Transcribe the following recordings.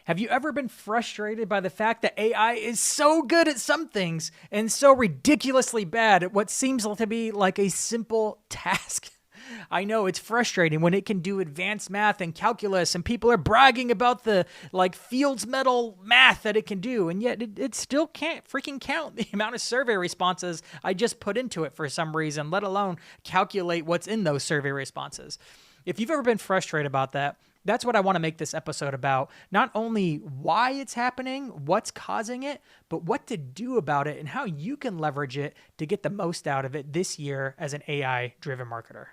Have you ever been frustrated by the fact that AI is so good at some things and so ridiculously bad at what seems to be like a simple task? I know it's frustrating when it can do advanced math and calculus and people are bragging about the Fields Medal math that it can do, and yet it still can't freaking count the amount of survey responses I just put into it for some reason, let alone calculate what's in those survey responses. If you've ever been frustrated about that, that's what I want to make this episode about. Not only why it's happening, what's causing it, but what to do about it and how you can leverage it to get the most out of it this year as an AI-driven marketer.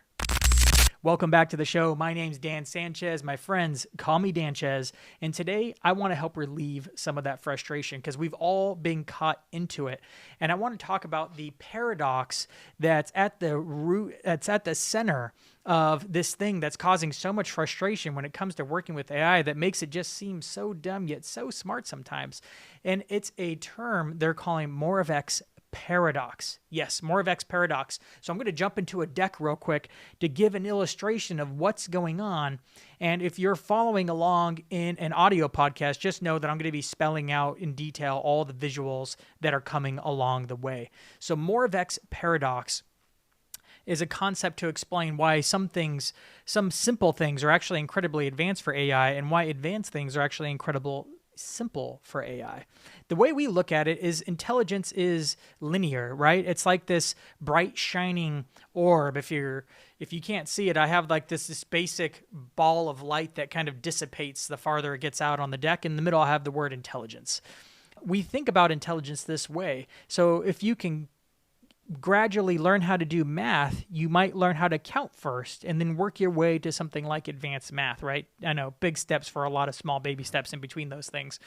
Welcome back to the show. My name's Dan Sanchez. My friends call me Danchez. And today I want to help relieve some of that frustration because we've all been caught into it. And I want to talk about the paradox that's at the root, that's at the center of this thing that's causing so much frustration when it comes to working with AI that makes it just seem so dumb yet so smart sometimes. And it's a term they're calling Moravec's paradox. Yes, Moravec's paradox. So I'm going to jump into a deck real quick to give an illustration of what's going on. And if you're following along in an audio podcast, just know that I'm going to be spelling out in detail all the visuals that are coming along the way. So Moravec's paradox is a concept to explain why some simple things are actually incredibly advanced for AI and why advanced things are actually simple for AI. The way we look at it is intelligence is linear, right? It's like this bright shining orb. If you can't see it, I have like this basic ball of light that kind of dissipates the farther it gets out on the deck. In the middle, I have the word intelligence. We think about intelligence this way. So if you can gradually learn how to do math, you might learn how to count first and then work your way to something like advanced math, right? I know, big steps for a lot of small baby steps in between those things.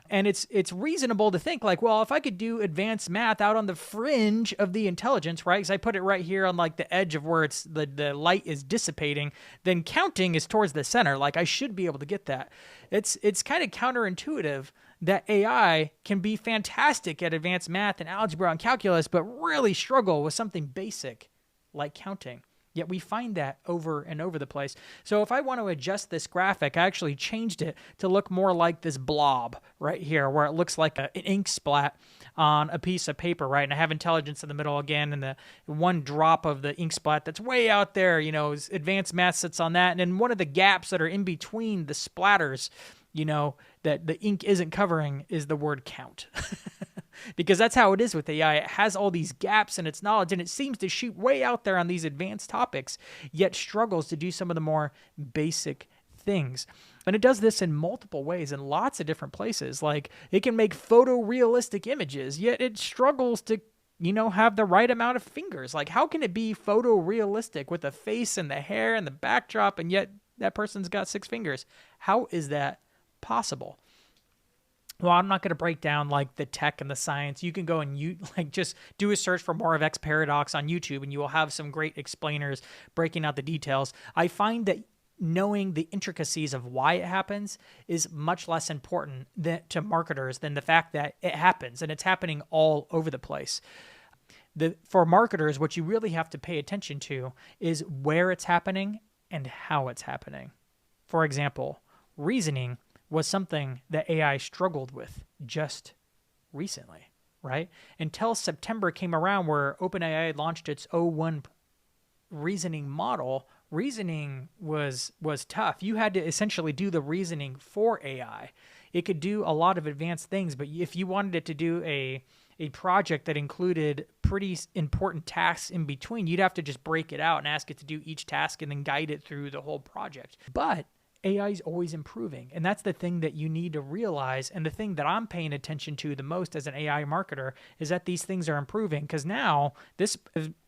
And it's reasonable to think like, well, if I could do advanced math out on the fringe of the intelligence, right? Because I put it right here on like the edge of where it's the light is dissipating, then counting is towards the center. Like I should be able to get that. It's kind of counterintuitive that AI can be fantastic at advanced math and algebra and calculus, but really struggle with something basic like counting. Yet we find that over and over the place. So if I want to adjust this graphic, I actually changed it to look more like this blob right here, where it looks like an ink splat on a piece of paper, right? And I have intelligence in the middle again, and the one drop of the ink splat that's way out there, advanced math sits on that. And then one of the gaps that are in between the splatters, that the ink isn't covering is the word count. Because that's how it is with AI. It has all these gaps in its knowledge, and it seems to shoot way out there on these advanced topics, yet struggles to do some of the more basic things. And it does this in multiple ways in lots of different places. Like it can make photorealistic images, yet it struggles to have the right amount of fingers. Like how can it be photorealistic with the face and the hair and the backdrop, and yet that person's got 6 fingers? How is that possible? Well, I'm not going to break down like the tech and the science. You can go and just do a search for Moravec's paradox on YouTube, and you will have some great explainers breaking out the details. I find that knowing the intricacies of why it happens is much less important to marketers than the fact that it happens, and it's happening all over the place. For marketers, what you really have to pay attention to is where it's happening and how it's happening. For example, reasoning was something that AI struggled with just recently, right? Until September came around where OpenAI launched its O1 reasoning model, reasoning was tough. You had to essentially do the reasoning for AI. It could do a lot of advanced things, but if you wanted it to do a project that included pretty important tasks in between, you'd have to just break it out and ask it to do each task and then guide it through the whole project. But AI is always improving, and that's the thing that you need to realize. And the thing that I'm paying attention to the most as an AI marketer is that these things are improving, because now this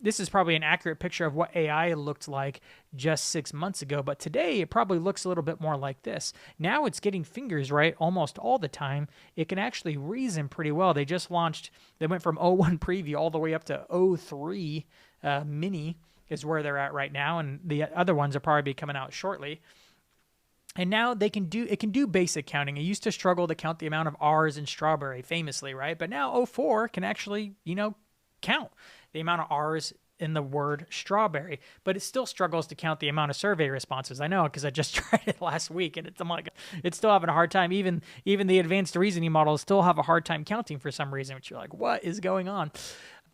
is probably an accurate picture of what AI looked like just 6 months ago, but today it probably looks a little bit more like this. Now it's getting fingers right almost all the time. It can actually reason pretty well. They went from O1 preview all the way up to O3 mini is where they're at right now, and the other ones will probably be coming out shortly. And now it can do basic counting. It used to struggle to count the amount of R's in strawberry, famously, right? But now O4 can actually, count the amount of R's in the word strawberry, but it still struggles to count the amount of survey responses. I know, because I just tried it last week, and I'm like, it's still having a hard time. Even the advanced reasoning models still have a hard time counting for some reason, which you're like, what is going on?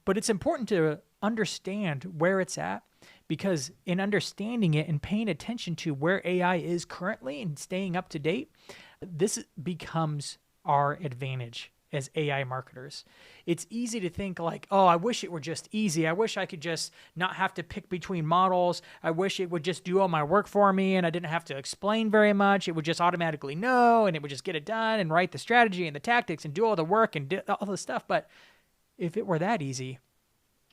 But it's important to understand where it's at, because in understanding it and paying attention to where AI is currently and staying up to date, this becomes our advantage as AI marketers. It's easy to think like, oh, I wish it were just easy. I wish I could just not have to pick between models. I wish it would just do all my work for me and I didn't have to explain very much. It would just automatically know and it would just get it done and write the strategy and the tactics and do all the work and do all the stuff. But if it were that easy,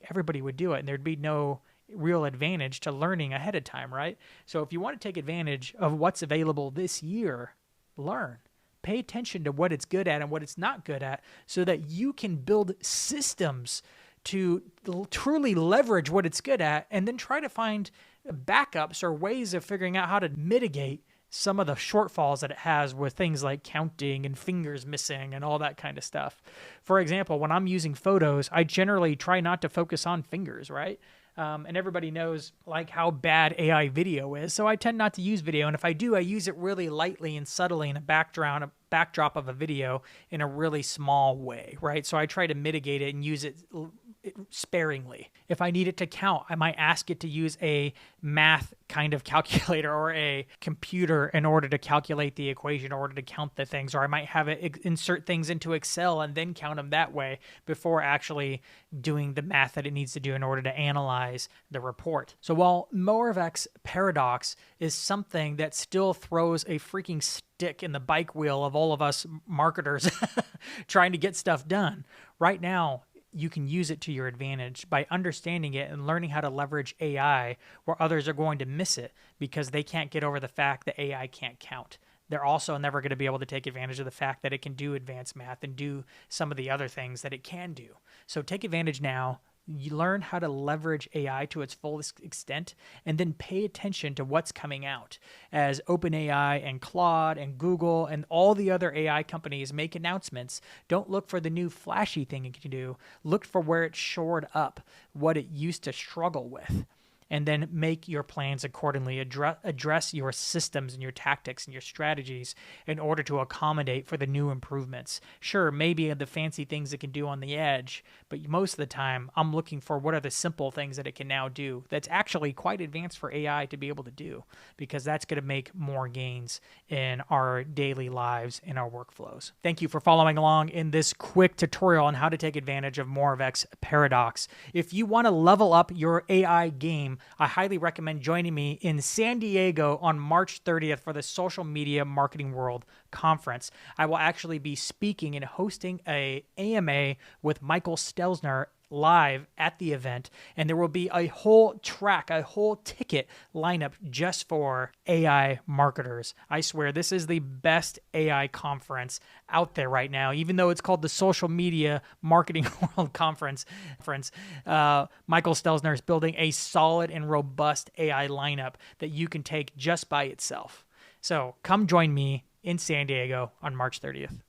everybody would do it and there'd be no real advantage to learning ahead of time, right? So if you want to take advantage of what's available this year, learn. Pay attention to what it's good at and what it's not good at so that you can build systems to truly leverage what it's good at and then try to find backups or ways of figuring out how to mitigate some of the shortfalls that it has with things like counting and fingers missing and all that kind of stuff. For example, when I'm using photos, I generally try not to focus on fingers, right? And everybody knows like how bad AI video is. So I tend not to use video. And if I do, I use it really lightly and subtly in a backdrop of a video in a really small way, right? So I try to mitigate it and use it sparingly. If I need it to count, I might ask it to use a math kind of calculator or a computer in order to calculate the equation, in order to count the things, or I might have it insert things into Excel and then count them that way before actually doing the math that it needs to do in order to analyze the report. So while Moravec's paradox is something that still throws a freaking stick in the bike wheel of all of us marketers trying to get stuff done, right now, you can use it to your advantage by understanding it and learning how to leverage AI where others are going to miss it because they can't get over the fact that AI can't count. They're also never going to be able to take advantage of the fact that it can do advanced math and do some of the other things that it can do. So take advantage now. You learn how to leverage AI to its fullest extent, and then pay attention to what's coming out as OpenAI and Claude and Google and all the other AI companies make announcements. Don't look for the new flashy thing it can do. Look for where it shored up what it used to struggle with. And then make your plans accordingly. Address your systems and your tactics and your strategies in order to accommodate for the new improvements. Sure, maybe the fancy things it can do on the edge, but most of the time, I'm looking for what are the simple things that it can now do that's actually quite advanced for AI to be able to do, because that's going to make more gains in our daily lives, in our workflows. Thank you for following along in this quick tutorial on how to take advantage of Moravec's paradox. If you want to level up your AI game, I highly recommend joining me in San Diego on March 30th for the Social Media Marketing World Conference. I will actually be speaking and hosting a AMA with Michael Stelzner live at the event, and there will be a whole ticket lineup just for AI marketers. I swear this is the best AI conference out there right now, even though it's called the Social Media Marketing World Conference. Michael Stelzner is building a solid and robust AI lineup that you can take just by itself. So come join me in San Diego on March 30th.